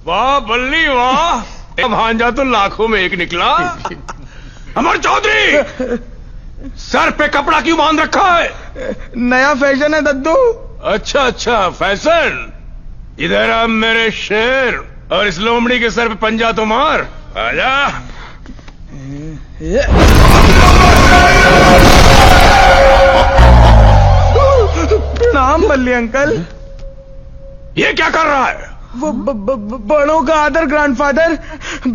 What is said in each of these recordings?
वाह बल्ली वाह, भांजा तो लाखों में एक निकला। अमर चौधरी, सर पे कपड़ा क्यों बांध रखा है? नया फैशन है दद्दू। अच्छा अच्छा फैशन। इधर आ मेरे शेर, और इस लोमड़ी के सर पे पंजा तो मार। आजा। प्रणाम बल्ली अंकल। ये क्या कर रहा है? वो बड़ों का आदर ग्रैंडफादर।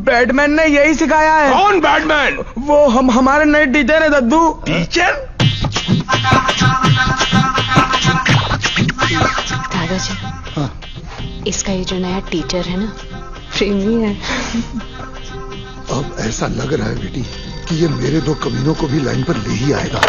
बैटमैन ने यही सिखाया है। कौन बैटमैन? वो हमारे नए टीचर है दद्दू। टीचर? दादाजी, हाँ। इसका ये जो नया टीचर है ना, प्रेमी है। अब ऐसा लग रहा है बेटी कि ये मेरे दो कमीनों को भी लाइन पर ले ही आएगा।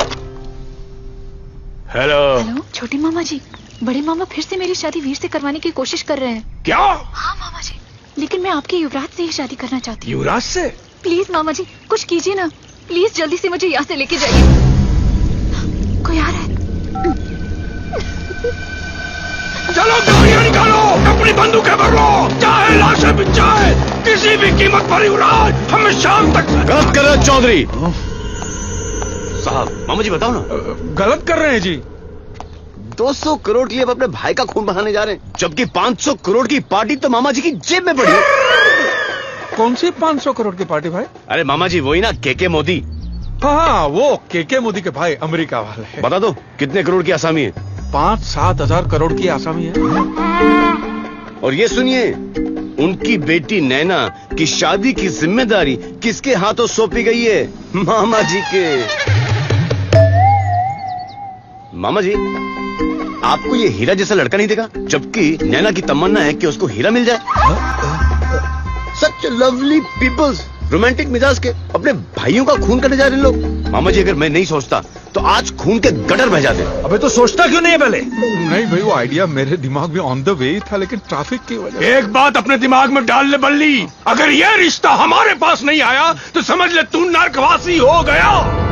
हेलो। हेलो छोटे मामा जी, बड़े मामा फिर से मेरी शादी वीर से करवाने की कोशिश कर रहे हैं। क्या? हाँ मामा जी, लेकिन मैं आपके युवराज से ही शादी करना चाहती हूँ। युवराज से? प्लीज मामा जी कुछ कीजिए ना, प्लीज जल्दी से मुझे यहाँ से लेके जाइए। कोई आ रहा है। चलो गाड़ियां निकालो, अपनी बंदूकें भर लो, चाहे लाशें बिक जाए, किसी भी कीमत पर युवराज हमें शाम तक। गलत कर रहे हो चौधरी साहब। मामा जी बताओ ना। गलत कर रहे हैं जी। 200 करोड़ के लिए अब अपने भाई का खून बहाने जा रहे हैं, जबकि 500 करोड़ की पार्टी तो मामा जी की जेब में पड़ी है। कौन सी 500 करोड़ की पार्टी भाई? अरे मामा जी वही ना, के मोदी। हाँ वो के मोदी के भाई अमेरिका वाले। बता दो कितने करोड़ की आसामी है? 5-7 हजार करोड़ की आसामी है। और ये सुनिए, उनकी बेटी नैना की शादी की जिम्मेदारी किसके हाथों सौंपी गई है? मामा जी के। मामा जी आपको ये हीरा जैसा लड़का नहीं देखा, जबकि नैना की तमन्ना है कि उसको हीरा मिल जाए। सच लवली पीपल्स, रोमांटिक मिजाज के अपने भाइयों का खून करने जा रहे लोग। मामा जी अगर मैं नहीं सोचता तो आज खून के गटर बह जाते। अबे तो सोचता क्यों नहीं है पहले? नहीं भाई, वो आइडिया मेरे दिमाग में ऑन द वे था, लेकिन ट्रैफिक की वजह से। एक बात अपने दिमाग में डाल ले बल्ली, अगर ये रिश्ता हमारे पास नहीं आया तो समझ ले तू नरकवासी हो गया।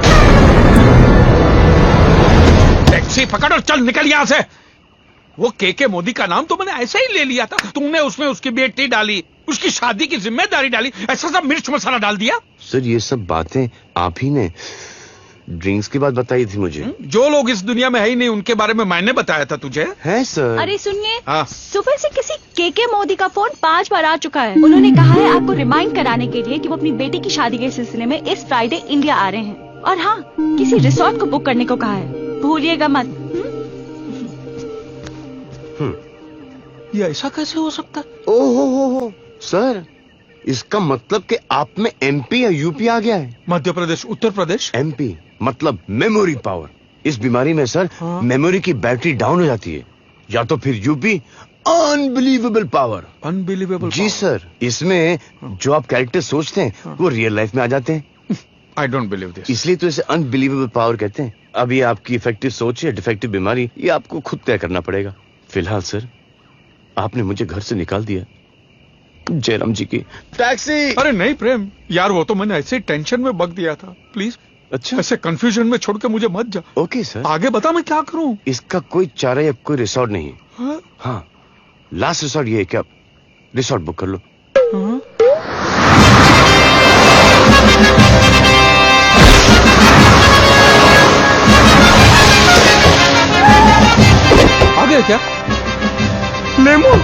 टैक्सी पकड़ और चल निकल यहां से। वो के मोदी का नाम तो मैंने ऐसे ही ले लिया था, तुमने उसमें उसकी बेटी डाली, उसकी शादी की जिम्मेदारी डाली, ऐसा सब मिर्च मसाला डाल दिया। सर ये सब बातें आप ही ने ड्रिंक्स की बात बताई थी मुझे। जो लोग इस दुनिया में है ही नहीं उनके बारे में मैंने बताया था तुझे। है सर। अरे सुनिए, हाँ। सुबह से किसी के मोदी का फोन 5 बार आ चुका है। उन्होंने कहा है आपको रिमाइंड कराने के लिए कि वो अपनी बेटी की शादी के सिलसिले में इस फ्राइडे इंडिया आ रहे हैं, और हाँ किसी रिसोर्ट को बुक करने को कहा है, भूलिएगा मत। ये ऐसा कैसे हो सकता है? ओहो हो सर, इसका मतलब कि आप में एमपी या यूपी आ गया है। मध्य प्रदेश, उत्तर प्रदेश। एमपी मतलब मेमोरी पावर। इस बीमारी में सर हाँ। मेमोरी की बैटरी डाउन हो जाती है, या तो फिर यूपी अनबिलीवेबल पावर। अनबिलीवेबल। जी सर, इसमें जो आप कैरेक्टर सोचते हैं वो रियल लाइफ में आ जाते हैं। I don't believe this. इसलिए तो इसे अनबिलीवेबल पावर कहते हैं। अब ये आपकी इफेक्टिव सोच है, डिफेक्टिव बीमारी, ये आपको खुद तय करना पड़ेगा। फिलहाल सर आपने मुझे घर से निकाल दिया। जयराम जी की टैक्सी। अरे नहीं प्रेम यार, वो तो मैंने ऐसे ही टेंशन में बक दिया था। प्लीज अच्छा ऐसे कंफ्यूजन में छोड़ के मुझे मत जा। Okay sir. आगे बता मैं क्या करूं? इसका कोई चारा या कोई रिसोर्ट नहीं है। हाँ? हाँ लास्ट रिसोर्ट ये है कि आप रिसोर्ट बुक कर लो। हाँ? आ गया क्या? लेमो।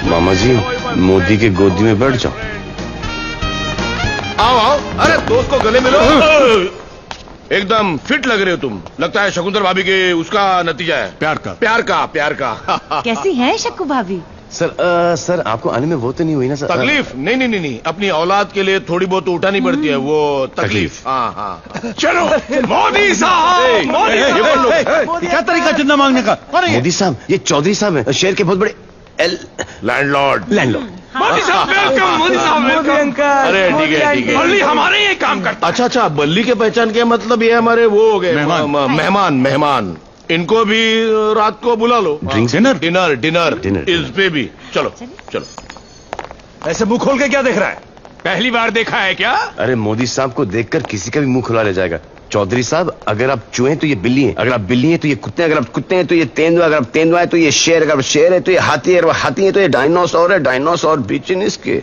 मामा जी मोदी के गोदी में बैठ जाओ। आओ आओ, अरे दोस्त को गले मिलो। एकदम फिट लग रहे हो तुम, लगता है शकुंतला भाभी के उसका नतीजा है। प्यार का। कैसी है शक्कू भाभी? सर आपको आने में वो तो नहीं हुई ना सर? तकलीफ? नहीं, अपनी औलाद के लिए थोड़ी बहुत तो उठानी पड़ती है वो तकलीफ। हाँ। चलो मोदी साहब, क्या तरीका चंदा मांगने का? मोदी साहब ये चौधरी साहब है, शहर के बहुत बड़े लैंडलॉर्ड। मोदी साहब वेलकम, मोदी साहब वेलकम। अरे ठीक है। बल्ली हमारे ये काम करता। अच्छा, बल्ली के पहचान के मतलब ये हमारे वो हो गए मेहमान। इनको भी रात को बुला लो। Drinks? Dinner dinner dinner Dinner. इस पे भी चलो चलो। ऐसे मुंह खोल के क्या देख रहा है? पहली बार देखा है क्या? अरे मोदी साहब को देखकर किसी का भी मुंह खुला रह जाएगा। चौधरी साहब, अगर आप चूहे हैं तो ये बिल्ली है, अगर आप बिल्ली हैं तो ये कुत्ते हैं, अगर आप कुत्ते हैं तो ये तेंदुआ, अगर आप तेंदुआ है तो ये शेर, अगर आप शेर है तो ये हाथी है, अगर आप हाथी है तो ये डायनासोर है, डायनासोर बीच इन इसके।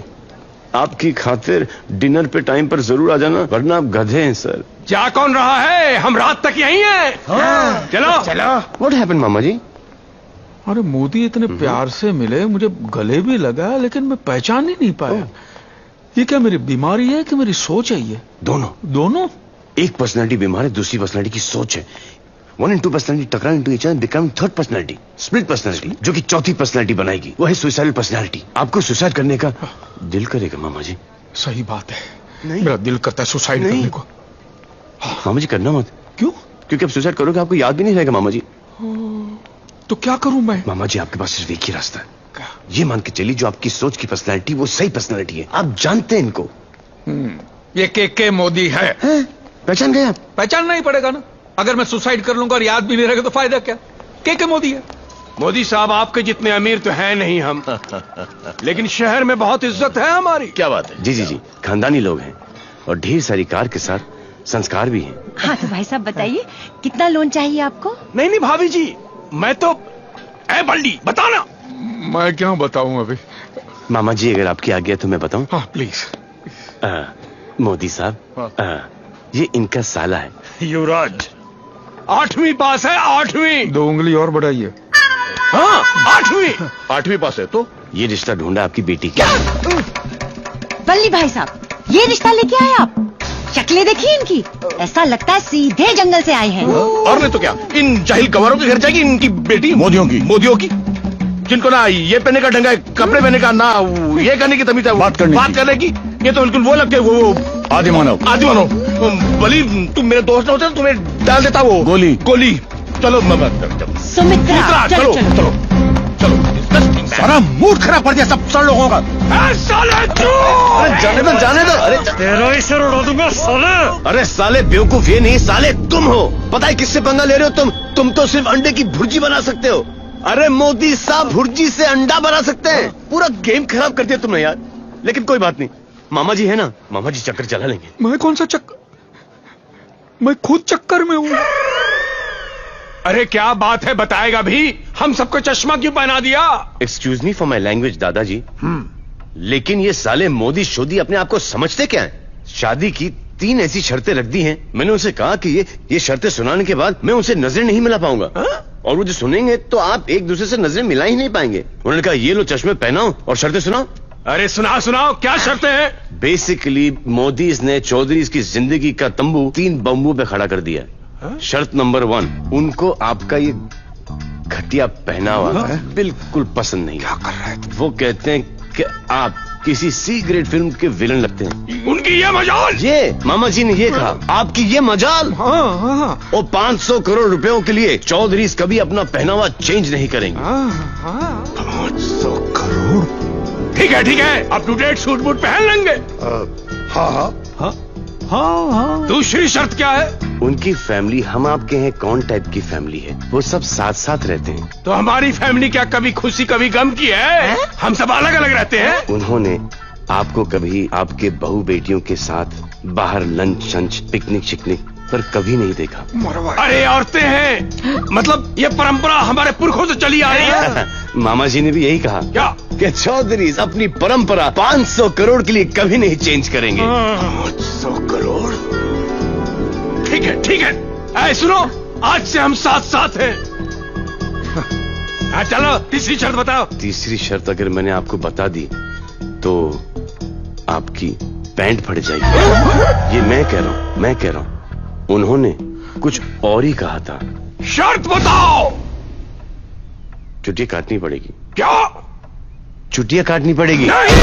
आपकी खातिर डिनर पे टाइम पर जरूर आ जाना, वरना आप गधे हैं सर। जा कौन रहा है? हम रात तक यहीं हैं। चलो चलो। व्हाट हैपेंड मामा जी? अरे मोदी इतने प्यार से मिले, मुझे गले भी लगा, लेकिन मैं पहचान ही नहीं पाया। ये क्या मेरी बीमारी है कि मेरी सोच है? ये दोनों दोनों? एक पर्सनालिटी बीमार है, दूसरी पर्सनालिटी की सोच है। 1 and 2 पर्सनालिटी टकराव into each other, become third personality, split personality, जो कि चौथी पर्सनालिटी बनाएगी। वो है सुसाइडल पर्सनालिटी। आपको सुसाइड करने का दिल करेगा मामा जी? सही बात है, नहीं। मेरा दिल करता है सुसाइड नहीं। करने को। मामा जी करना मत। क्यों? क्योंकि आप सुसाइड करोगे आपको याद भी नहीं रहेगा मामा जी। तो क्या करूं मैं? मामा जी आपके पास सिर्फ एक ही रास्ता है। ये मान के चलिए जो आपकी सोच की पर्सनालिटी वो सही पर्सनालिटी है। आप जानते हैं इनको। ये के मोदी है। पहचान गए आप? पहचानना ही पड़ेगा ना। अगर मैं सुसाइड कर लूंगा और याद भी नहीं रहेगा तो फायदा क्या? के मोदी है। मोदी साहब, आपके जितने अमीर तो है नहीं हम, लेकिन शहर में बहुत इज्जत है हमारी। क्या बात है? जी जी जी, खानदानी लोग हैं और ढेर सारी कार के साथ संस्कार भी हैं। हाँ तो भाई साहब बताइए, कितना लोन चाहिए आपको? नहीं नहीं भाभी जी, मैं तो बल्ली बताना। मैं क्या बताऊं अभी? मामा जी अगर आपकी आज्ञा तो मैं बताऊं। हाँ प्लीज। मोदी साहब, ये इनका साला है। युवराज 8वीं पास है, 8वीं। 2 उंगली और बढ़ाइए। हाँ 8वीं। 8वीं पास है तो ये रिश्ता ढूंढा आपकी बेटी क्या? बल्ली भाई साहब, ये रिश्ता लेके आए आप? शक्लें देखिए इनकी, ऐसा लगता है सीधे जंगल से आए हैं। और नहीं तो क्या, इन जाहिल गवारों के घर जाएगी इनकी बेटी? मोदियों की जिनको ना ये पहनने का ढंग है, कपड़े पहनने का, ना ये करने की तमीज है, बात करने की। ये तो बिल्कुल वो लगते हैं, वो आदि मानव। बली, तुम मेरे दोस्त होते तो तुम्हें डाल देता वो गोली। चलो सुमित्रा, चलो चलो चलो। सारा मूड खराब कर दिया सब लोगों का। जाने दो। अरे तेरा ही सर उड़ा दूंगा साले। अरे साले बेवकूफ ये नहीं, साले तुम हो। पता है किससे पंगा ले रहे हो तुम तो सिर्फ अंडे की भुर्जी बना सकते हो। अरे मोदी साहब भुर्जी से अंडा बना सकते हैं। पूरा गेम खराब कर दिया तुमने यार। लेकिन कोई बात नहीं, मामा जी है ना, मामा जी चक्कर चला लेंगे। मैं कौन सा चक्कर? मैं खुद चक्कर में हूँ। अरे क्या बात है, बताएगा भी? हम सबको चश्मा क्यों पहना दिया? Excuse me for my language दादाजी, लेकिन ये साले मोदी शोदी अपने आप को समझते क्या है? शादी की 3 ऐसी शर्तें रख दी हैं। मैंने उनसे कहा कि ये शर्तें सुनाने के बाद मैं उनसे नजरें नहीं मिला पाऊंगा। और वो जो सुनेंगे तो आप एक दूसरे से नजरें मिला ही नहीं पाएंगे। उन्होंने कहा ये लो चश्मे पहनाओ और शर्तें सुनाओ। अरे सुनाओ, क्या शर्तें हैं? बेसिकली मोदी ने चौधरी की जिंदगी का तंबू 3 बम्बू पे खड़ा कर दिया। शर्त नंबर 1, उनको आपका ये घटिया पहनावा बिल्कुल पसंद नहीं। क्या कर रहा है? वो कहते हैं कि आप किसी सी ग्रेड फिल्म के विलन लगते हैं। उनकी ये मजाल। ये मामा जी ने ये कहा, आपकी ये मजाल। हाँ। और 500 करोड़ रुपयों के लिए चौधरी कभी अपना पहनावा चेंज नहीं करेंगे। 500 करोड़? ठीक है, up to date suit boot पहन लेंगे। हाँ। दूसरी शर्त क्या है? उनकी फैमिली हम आपके हैं कौन टाइप की फैमिली है, वो सब साथ साथ रहते हैं। तो हमारी फैमिली क्या कभी खुशी कभी गम की है? हम सब अलग अलग रहते हैं। उन्होंने आपको कभी आपके बहू बेटियों के साथ बाहर लंच पिकनिक शिकनिक पर कभी नहीं देखा। अरे औरतें हैं, मतलब ये परंपरा हमारे पुरखों से चली आ रही है। मामा जी ने भी यही कहा क्या? कि चौधरी अपनी परंपरा 500 करोड़ के लिए कभी नहीं चेंज करेंगे। 500 करोड़? ठीक है। ऐ सुनो, आज से हम साथ हैं। हाँ चलो, तीसरी शर्त बताओ। तीसरी शर्त अगर मैंने आपको बता दी तो आपकी पैंट फट जाएगी। ये मैं कह रहा हूं। उन्होंने कुछ और ही कहा था। शर्त बताओ। चुटिया काटनी पड़ेगी। क्या? चुटिया काटनी पड़ेगी। नहीं।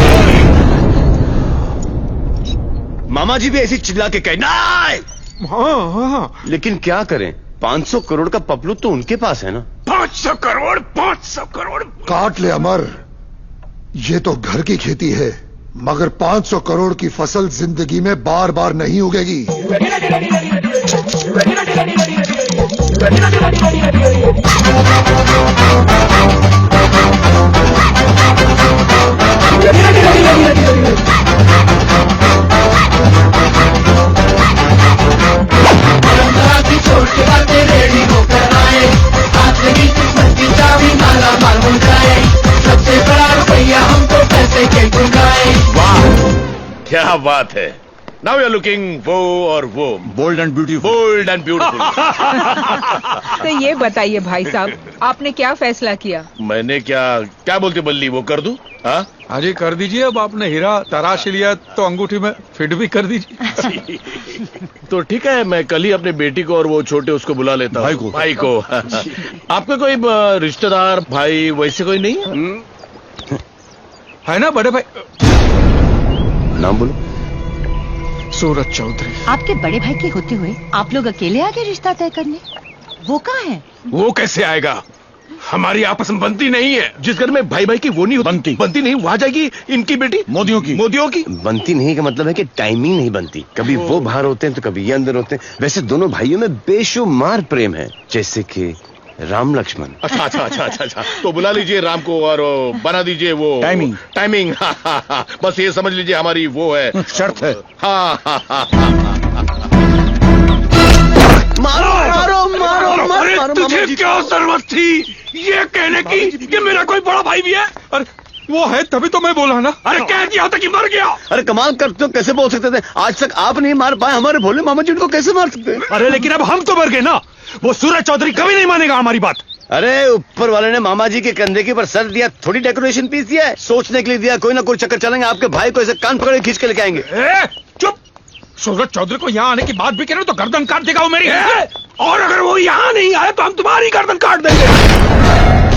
मामा जी भी ऐसी चिल्ला के कहे नहीं। हाँ। लेकिन क्या करें, 500 करोड़ का पपलू तो उनके पास है ना। 500 करोड़? 500 करोड़? काट ले अमर, ये तो घर की खेती है, मगर 500 करोड़ की फसल जिंदगी में बार बार नहीं उगेगी। क्या बात है। नाउ यू आर लुकिंग वो और वो bold and beautiful, bold and beautiful. तो ये बताइए भाई साहब, आपने क्या फैसला किया? मैंने क्या बोलती बल्ली, वो कर दूं? हाँ हाँ जी कर दीजिए। अब आपने हीरा तराश लिया तो अंगूठी में फिट भी कर दीजिए। तो ठीक है, मैं कल ही अपनी बेटी को और वो छोटे उसको बुला लेता हूँ। भाई को आपका कोई रिश्तेदार भाई वैसे कोई नहीं है? है ना बड़े भाई? नाम बोलो। सूरज चौधरी। आपके बड़े भाई के होते हुए आप लोग अकेले आगे रिश्ता तय करने? वो कहाँ है? वो कैसे आएगा? हमारी आपस में बनती नहीं है। जिस घर में भाई भाई की वो नहीं बनती नहीं, वहां जाएगी इनकी बेटी मोदियों की। बनती नहीं का मतलब है कि टाइमिंग नहीं बनती। कभी वो बाहर होते हैं तो कभी ये अंदर होते हैं। वैसे दोनों भाइयों में बेशुमार प्रेम है, जैसे कि राम लक्ष्मण। अच्छा। तो बुला लीजिए राम को और बना दीजिए वो टाइमिंग। बस ये समझ लीजिए हमारी वो है, शर्त है। अरे तुझे क्या जरूरत थी ये कहने की कि मेरा कोई बड़ा भाई भी है? अरे वो है तभी तो मैं बोला ना। अरे कह दिया था कि मर गया। अरे कमाल करते हो, कैसे बोल सकते थे? आज तक आप नहीं मार पाए, हमारे भोले मामा जी उनको कैसे मार सकते हैं? अरे लेकिन अब हम तो मर गए ना। वो सूरज चौधरी कभी नहीं मानेगा हमारी बात। अरे ऊपर वाले ने मामा जी के कंधे के ऊपर सर दिया, थोड़ी डेकोरेशन पीस दिया है। सोचने के लिए दिया, कोई ना कोई चक्कर चलेंगे। आपके भाई को ऐसे कान पकड़े खींच के लेके आएंगे। चुप। सूरज चौधरी को यहाँ आने की बात भी करें तो गर्दन काट देगा वो मेरी। और अगर वो यहाँ नहीं आए तो हम तुम्हारी गर्दन काट देंगे।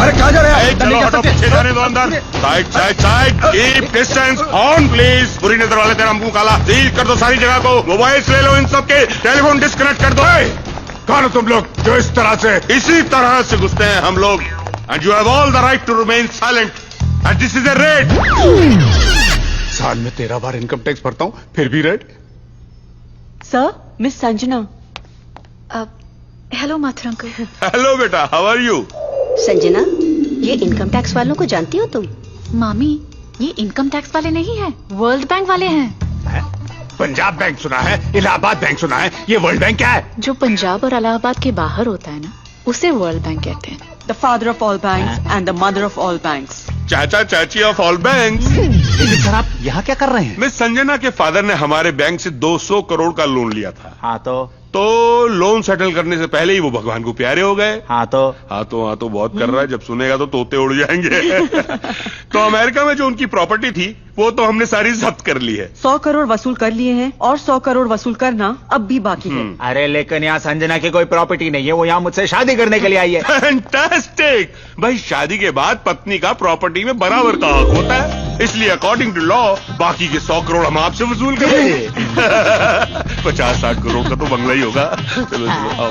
अरे कहाँ जा रहे हैं? चलो हटो, पीछे जाने दो अंदर। Side keep distance on please. बुरी नजर वाले तेरा मुंह काला, सील कर दो सारी जगह को। मोबाइल्स ले लो इन सबके, टेलीफोन डिस्कनेक्ट कर दो। कौन हो तुम लोग जो इस तरह से? इसी तरह से घुसते हैं हम लोग। And you have all the right to remain silent and this is a raid. साल में 13 बार इनकम टैक्स भरता हूँ फिर भी red. Sir, miss Sanjana. Hello Mathur uncle. Hello बेटा, हाउ आर यू? संजना, ये इनकम टैक्स वालों को जानती हो तुम? मामी, ये इनकम टैक्स वाले नहीं है, वर्ल्ड बैंक वाले हैं। पंजाब बैंक सुना है, इलाहाबाद बैंक सुना है, ये वर्ल्ड बैंक क्या है? जो पंजाब और इलाहाबाद के बाहर होता है ना, उसे वर्ल्ड बैंक कहते हैं। The father of all banks and the mother of all banks. चाचा चाची ऑफ ऑल बैंक्स। लेकिन सर आप यहाँ क्या कर रहे हैं? मिस संजना के फादर ने हमारे बैंक से 200 करोड़ का लोन लिया था। हाँ तो लोन सेटल करने से पहले ही वो भगवान को प्यारे हो गए। हाँ तो बहुत कर रहा है, जब सुनेगा तो तोते उड़ जाएंगे। तो अमेरिका में जो उनकी प्रॉपर्टी थी वो तो हमने सारी जब्त कर ली है। 100 करोड़ वसूल कर लिए हैं और 100 करोड़ वसूल करना अब भी बाकी है। अरे लेकिन यहाँ संजना की कोई प्रॉपर्टी नहीं है, वो यहाँ मुझसे शादी करने के लिए आई है। फैंटास्टिक भाई, शादी के बाद पत्नी का प्रॉपर्टी में बराबर का हक होता है, इसलिए अकॉर्डिंग टू लॉ बाकी के 100 करोड़ हम आपसे वसूल करेंगे। 50-60 करोड़ का तो बंगला ही होगा। चलो आओ।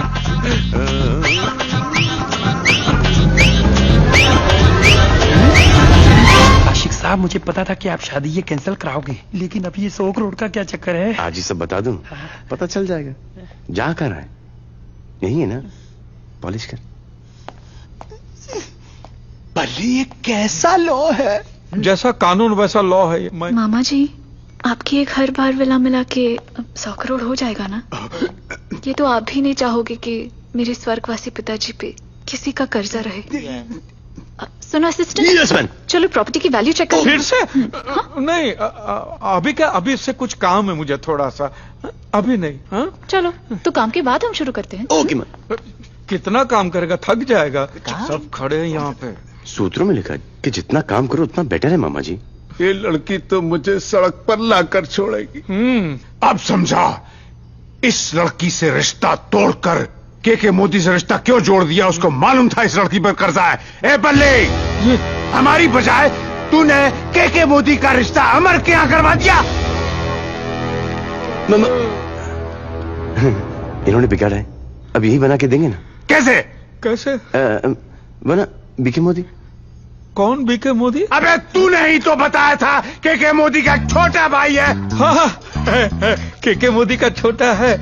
आशिक साहब, मुझे पता था कि आप शादी ये कैंसिल कराओगे, लेकिन अब ये 100 करोड़ का क्या चक्कर है? आज ही सब बता दूं, पता चल जाएगा। जा कर रहा है, यही है ना? पॉलिश कर। बल्ली, ये कैसा लॉ है? जैसा कानून वैसा लॉ है। मैं मामा जी, आपकी एक हर बार विला मिला के 100 करोड़ हो जाएगा ना? ये तो आप भी नहीं चाहोगे कि मेरे स्वर्गवासी पिताजी पे किसी का कर्जा रहे। सुनो असिस्टेंट, चलो प्रॉपर्टी की वैल्यू चेक करो। फिर से? नहीं, अभी क्या? अभी इससे कुछ काम है मुझे थोड़ा सा, अभी नहीं। हाँ चलो, तो काम के बाद हम शुरू करते हैं। Okay ma'am. कितना काम करेगा, थक जाएगा। सब खड़े हैं यहाँ पे। सूत्रों में लिखा है कि जितना काम करो उतना बेटर है मामा जी। ये लड़की तो मुझे सड़क पर लाकर छोड़ेगी। अब समझा, इस लड़की से रिश्ता तोड़कर के मोदी से रिश्ता क्यों जोड़ दिया? उसको मालूम था इस लड़की पर कर्जा है। ए बल्ले, हमारी बजाय तूने के मोदी का रिश्ता अमर के यहाँ करवा दिया। इन्होंने बिगाड़ा है, अब यही बना के देंगे ना? कैसे? कैसे? बना बीके मोदी। कौन बीके मोदी? अबे तूने ही तो बताया था के मोदी का छोटा भाई है। हाँ, के मोदी का छोटा है,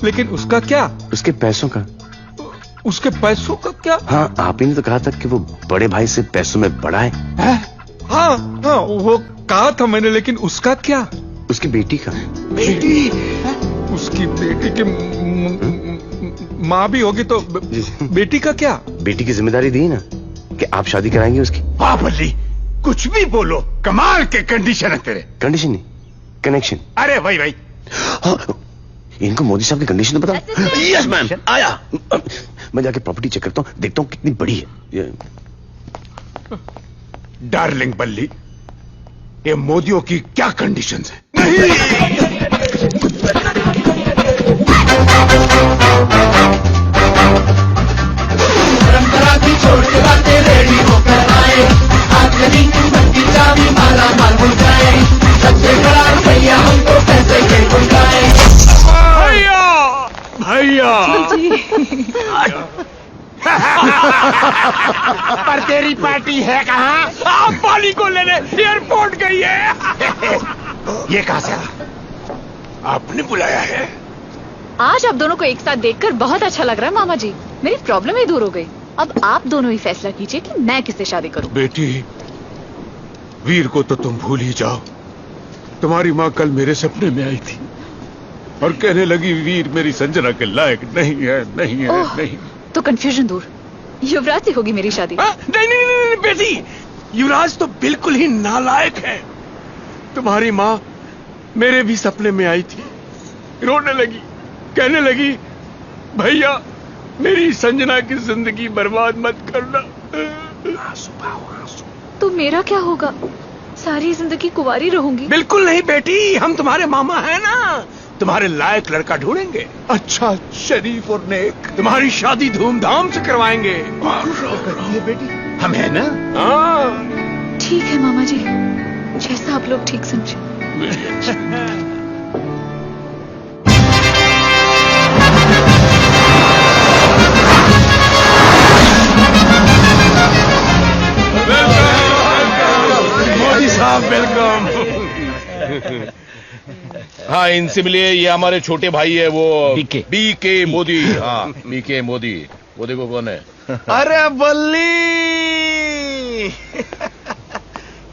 लेकिन उसका क्या? उसके पैसों का। उसके पैसों का क्या? हाँ, आप ही ने तो कहा था कि वो बड़े भाई से पैसों में बड़ा है। हाँ हाँ, वो कहा था मैंने, लेकिन उसका क्या? उसकी बेटी का। बेटी? उसकी बेटी की माँ भी होगी तो बेटी का क्या? बेटी की जिम्मेदारी दी ना कि आप शादी कराएंगे उसकी। हाँ बल्ली, कुछ भी बोलो, कमाल के कंडीशन है तेरे। कंडीशन नहीं, कनेक्शन। अरे भाई भाई, हाँ, इनको मोदी साहब की कंडीशन तो बताओ। यस मैम, आया। मैं जाके प्रॉपर्टी चेक करता हूँ, देखता हूँ कितनी बड़ी है। डार्लिंग बल्ली, ये मोदियों की क्या कंडीशंस है? परंपरा की छोड़ के बातें रेडी होकर आए, आज नहीं बनती चाबी माला माल हो जाए, सबसे बड़ा भैया हमको पैसे के गुंजाए। भैया पर तेरी पार्टी है कहाँ? आप पाली को लेने एयरपोर्ट गई है। ये कहाँ से आपने बुलाया है? आज आप दोनों को एक साथ देखकर बहुत अच्छा लग रहा है मामा जी। मेरी प्रॉब्लम ही दूर हो गई। अब आप दोनों ही फैसला कीजिए कि मैं किससे शादी करूं। बेटी, वीर को तो तुम भूल ही जाओ। तुम्हारी माँ कल मेरे सपने में आई थी और कहने लगी वीर मेरी संजना के लायक नहीं है, नहीं है, नहीं। तो कंफ्यूजन दूर, युवराज से होगी मेरी शादी। नहीं, नहीं, नहीं, नहीं बेटी, युवराज तो बिल्कुल ही नालायक है। तुम्हारी माँ मेरे भी सपने में आई थी, रोने लगी, कहने लगी भैया मेरी संजना की जिंदगी बर्बाद मत करना। तो मेरा क्या होगा? सारी जिंदगी कुंवारी रहूंगी। बिल्कुल नहीं बेटी, हम तुम्हारे मामा हैं ना, तुम्हारे लायक लड़का ढूंढेंगे, अच्छा शरीफ और नेक। तुम्हारी शादी धूमधाम से करवाएंगे। बेटी हम है ना? हाँ ठीक है मामा जी, जैसा आप लोग ठीक समझे। मोदी साहब वेलकम। हाँ, इनसे मिलिए, ये हमारे छोटे भाई है, वो बीके मोदी। हाँ, बीके मोदी। वो देखो कौन है। अरे बल्ली,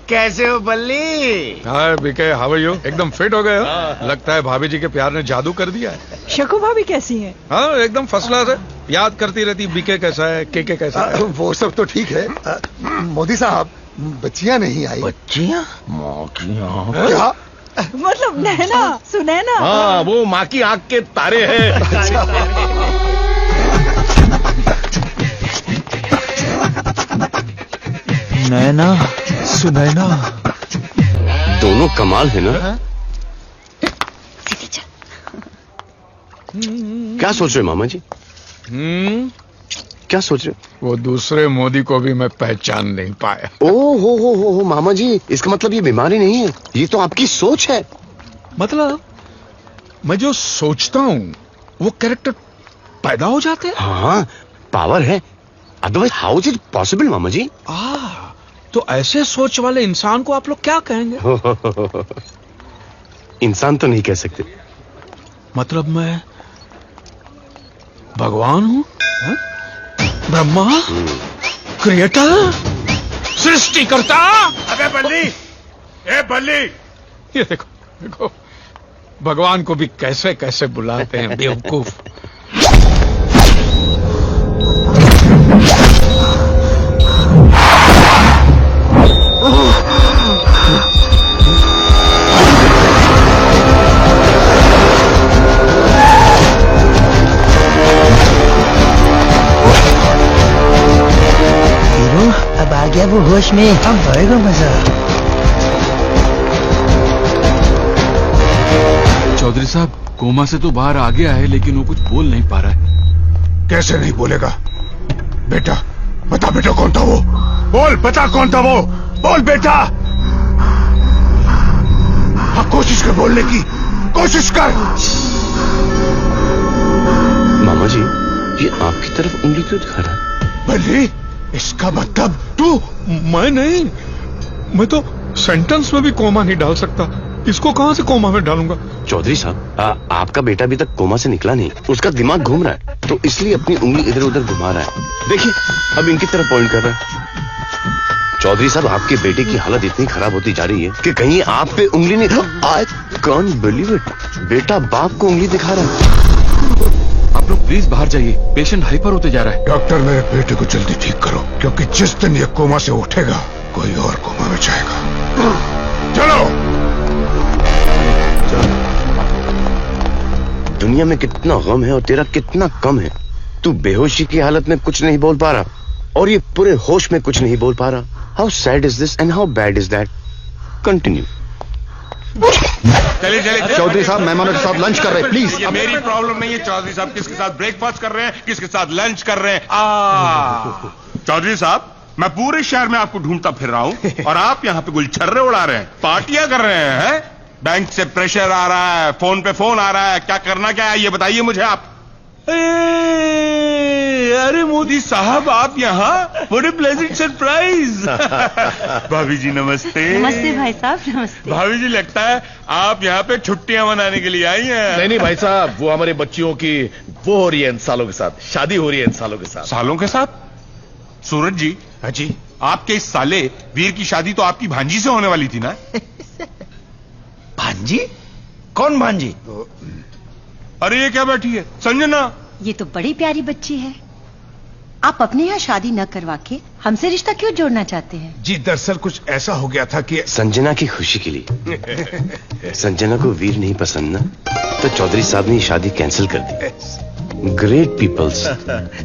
कैसे हो बल्ली? हाय बीके, हाउ आर यू? एकदम फिट हो गए हो। लगता है भाभी जी के प्यार ने जादू कर दिया है। शकु भाभी कैसी हैं? हाँ, एकदम फर्स्ट क्लास है। याद करती रहती बीके कैसा है, के कैसा है। वो सब तो ठीक है। मोदी साहब, बच्चियां नहीं आई। बच्चियां? क्या? मतलब नैना, सुनैना। हाँ, वो माँ की आंख के तारे हैं। नैना, सुनैना, दोनों कमाल है ना? क्या सोच रहे हो मामा जी? क्या सोच रहे हो? वो दूसरे मोदी को भी मैं पहचान नहीं पाया। ओ हो मामा जी, इसका मतलब ये बीमारी नहीं है, ये तो आपकी सोच है। मतलब मैं जो सोचता हूँ वो कैरेक्टर पैदा हो जाते हैं। हाँ, पावर है, otherwise how is it possible मामा जी? तो ऐसे सोच वाले इंसान को आप लोग क्या कहेंगे? इंसान तो नहीं कह सकते। मतलब मैं भगवान हूँ? ब्रह्मा, क्रिएटर, सृष्टिकर्ता। अबे बल्ली, ए बल्ली, ये देखो देखो, भगवान को भी कैसे कैसे बुलाते हैं बेवकूफ। अब आ गया वो होश में, अब बढ़ेगा मजा। चौधरी साहब, कोमा से तो बाहर आ गया है, लेकिन वो कुछ बोल नहीं पा रहा है। कैसे नहीं बोलेगा? बेटा बता, बेटा कौन था वो? बोल, बता कौन था वो? बोल बेटा। हाँ, कोशिश कर बोलने की, कोशिश कर। मामा जी, ये आपकी तरफ उंगली क्यों दिखा रहा है? बल्ली, इसका मतलब तू? मैं नहीं, मैं तो सेंटेंस में भी कोमा नहीं डाल सकता, इसको कहां से कोमा में डालूंगा? चौधरी साहब, आपका बेटा अभी तक कोमा से निकला नहीं, उसका दिमाग घूम रहा है, तो इसलिए अपनी उंगली इधर उधर घुमा रहा है। देखिए अब इनकी तरफ पॉइंट कर रहा है। चौधरी साहब, आपके बेटे की हालत इतनी खराब होती जा रही है कि कहीं आप पे उंगली नहीं। आई कांट बिलीव इट, बेटा बाप को उंगली दिखा रहा है। आप लोग प्लीज बाहर जाइए, पेशेंट हाइपर होते जा रहा है। डॉक्टर, मेरे बेटे को जल्दी ठीक करो, क्योंकि जिस दिन ये कोमा से उठेगा कोई और कोमा में जाएगा। चलो। दुनिया में कितना गम है और तेरा कितना कम है। तू बेहोशी की हालत में कुछ नहीं बोल पा रहा और ये पूरे होश में कुछ नहीं बोल पा रहा। How sad is this and how bad is that. Continue. चलिए चौधरी साहब मेहमानों के साथ लंच कर रहे हैं, प्लीज। ये मेरी प्रॉब्लम नहीं है चौधरी साहब, किसके साथ ब्रेकफास्ट कर रहे हैं, किसके साथ लंच कर रहे हैं। चौधरी साहब, मैं पूरे शहर में आपको ढूंढता फिर रहा हूं और आप यहाँ पे गुलछर्रे उड़ा रहे हैं, पार्टियां कर रहे हैं। बैंक से प्रेशर आ रहा है, फोन पे फोन आ रहा है, क्या करना क्या है ये बताइए मुझे आप। अरे मोदी साहब, आप यहाँ? What a pleasant surprise. भाभी जी नमस्ते। नमस्ते भाई साहब, नमस्ते। भाभी जी, लगता है आप यहाँ पे छुट्टियां मनाने के लिए आई हैं। नहीं भाई साहब, वो हमारे बच्चियों की वो हो रही है इन सालों के साथ, शादी हो रही है इन सालों के साथ। सालों के साथ? सूरज जी। हाँ जी। आपके इस साले वीर की शादी तो आपकी भांजी से होने वाली थी ना? भांजी? कौन भांजी? अरे ये क्या बैठी है? संजना। ये तो बड़ी प्यारी बच्ची है। आप अपने यहाँ शादी न करवा के हमसे रिश्ता क्यों जोड़ना चाहते हैं? जी, दरअसल कुछ ऐसा हो गया था कि संजना की खुशी के लिए। संजना को वीर नहीं पसंद ना, तो चौधरी साहब ने शादी कैंसिल कर दी। Great peoples.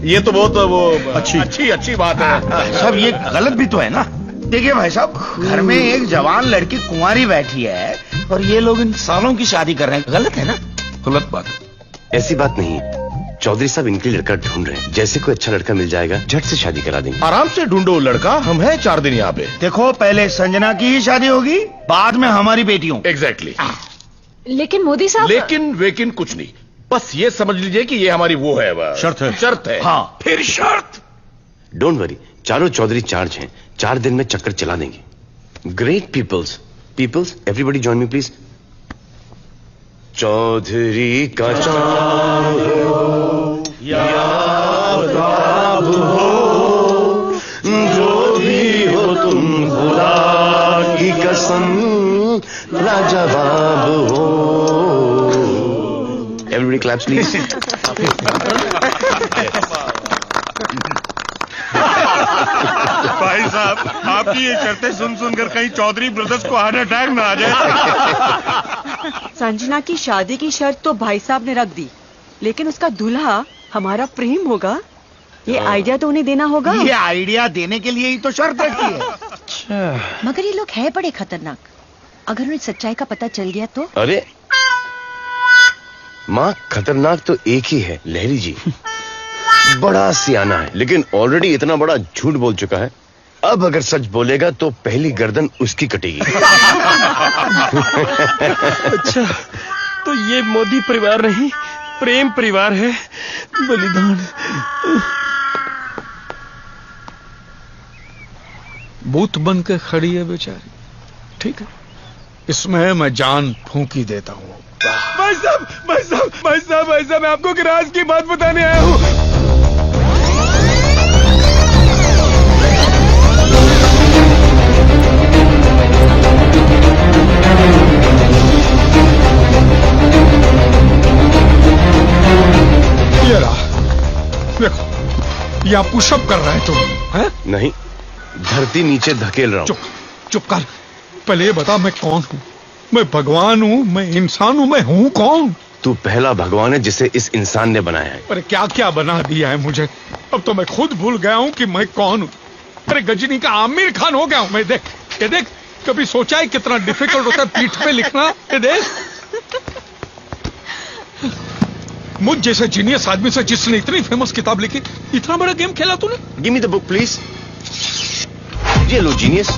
ये तो बहुत वो अच्छी बात है। सब ये गलत भी तो है ना। देखिए भाई साहब, घर में एक जवान लड़की कुंवारी बैठी है और ये लोग इन सालों की शादी कर रहे हैं, गलत है ना? गलत बात। ऐसी बात नहीं है, चौधरी साहब इनके लिए लड़का ढूंढ रहे हैं। जैसे कोई अच्छा लड़का मिल जाएगा झट से शादी करा देंगे। आराम से ढूंढो लड़का, हम हैं 4 दिन यहाँ पे। देखो, पहले संजना की ही शादी होगी, बाद में हमारी बेटियों। एग्जैक्टली। लेकिन मोदी साहब। लेकिन वेकिन कुछ नहीं, बस ये समझ लीजिए कि ये हमारी वो है, शर्त है। हाँ, फिर शर्त। डोंट वरी, चारों चौधरी चार्ज हैं, 4 दिन में चक्कर चला देंगे। Great peoples. Everybody join me please. Chaudhary का चांद हो या आफताब हो, जो भी हो तुम खुदा की कसम लाजवाब हो। Everybody claps please. भाई साहब, आपकी ये शर्तें सुन सुनकर कहीं चौधरी ब्रदर्स को हार्ट अटैक ना आ जाए। संजना की शादी की शर्त तो भाई साहब ने रख दी, लेकिन उसका दूल्हा हमारा प्रेम होगा, ये आइडिया तो उन्हें देना होगा। ये आइडिया देने के लिए ही तो शर्त रखी है। मगर ये लोग है बड़े खतरनाक, अगर उन्हें सच्चाई का पता चल गया तो? अरे माँ, खतरनाक तो एक ही है, लहरी जी। बड़ा सियाना है, लेकिन ऑलरेडी इतना बड़ा झूठ बोल चुका है। अब अगर सच बोलेगा तो पहली गर्दन उसकी कटेगी। अच्छा, तो ये मोदी परिवार नहीं, प्रेम परिवार है। बलिदान। बूथ बन के खड़ी है बेचारी, ठीक है, इसमें मैं जान फूंकी देता हूँ। भाई साहब, मैं आपको राज की बात बताने आया हूँ। ये रहा, देखो, यहाँ पुशअप कर रहा है तुम, हैं? नहीं, धरती नीचे धकेल रहा हूँ। चुप कर, पहले ये बता मैं कौन हूँ? मैं भगवान हूँ, मैं इंसान हूँ, मैं हूँ कौन? तू पहला भगवान है जिसे इस इंसान ने बनाया है। अरे क्या क्या बना दिया है मुझे, अब तो मैं खुद भूल गया हूँ कि मैं कौन हूँ। अरे गजनी का आमिर खान हो गया हूँ मैं। देख, ये देख, कभी सोचा है कितना डिफिकल्ट होता है पीठ पे लिखना? ये देख, मुझ जैसे जीनियस आदमी से जिसने इतनी फेमस किताब लिखी, इतना बड़ा गेम खेला तूने। Give me the book please. ये लो जीनियस।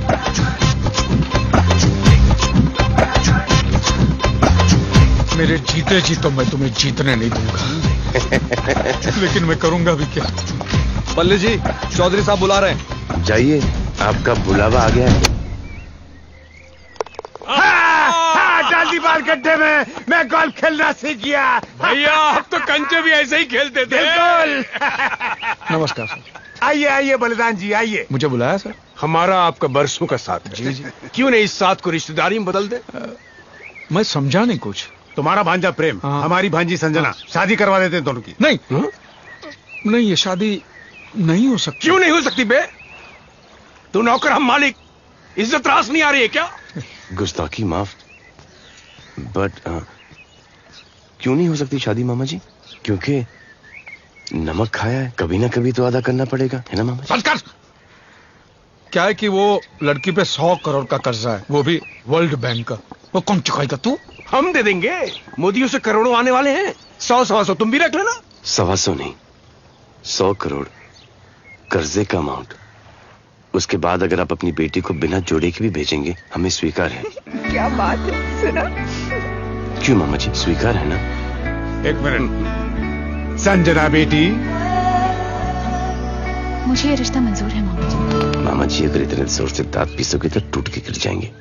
मेरे जीते जी तो मैं तुम्हें जीतने नहीं दूंगा। लेकिन मैं करूंगा भी क्या? पल्ले जी, चौधरी साहब बुला रहे हैं। जाइए, आपका बुलावा आ गया है। डाल दी बाल गड्ढे में, मैं गोल्फ खेलना सीख गया। भैया आप तो कंचे भी ऐसे ही खेलते थे। बिल्कुल। नमस्कार सर। आइए आइए बलिदान जी आइए। मुझे बुलाया सर? हमारा आपका बरसों का साथ है। जी जी। क्यों नहीं इस साथ को रिश्तेदारी में बदल दे? मैं समझा नहीं कुछ। तुम्हारा भांजा प्रेम, हमारी भांजी संजना, शादी करवा देते हैं दोनों की। नहीं नहीं, ये शादी नहीं हो सकती। क्यों नहीं हो सकती बे? तू नौकर, हम मालिक। इज्जत रास नहीं आ रही है क्या? गुस्ताखी माफ, बट क्यों नहीं हो सकती शादी मामा जी? क्योंकि नमक खाया है, कभी ना कभी तो अदा करना पड़ेगा, है ना मामा जी? बस कर। क्या है कि वो लड़की पे 100 करोड़ का कर्जा है, वो भी वर्ल्ड बैंक का। वो कौन चुकाएगा? तू? हम दे देंगे। मोदियों से करोड़ों आने वाले हैं। 100 तुम भी रख लेना। 125 नहीं, 100 करोड़ कर्जे का अमाउंट। उसके बाद अगर आप अपनी बेटी को बिना जोड़े के भी भेजेंगे, हमें स्वीकार है। क्या बात है, सुना? क्यों मामा जी, स्वीकार है ना? एक मिनट। संजना बेटी, मुझे ये रिश्ता मंजूर है मामा जी। मामा जी, अगर इतने जोर से दांत पीसोगे तो टूट के गिर जाएंगे।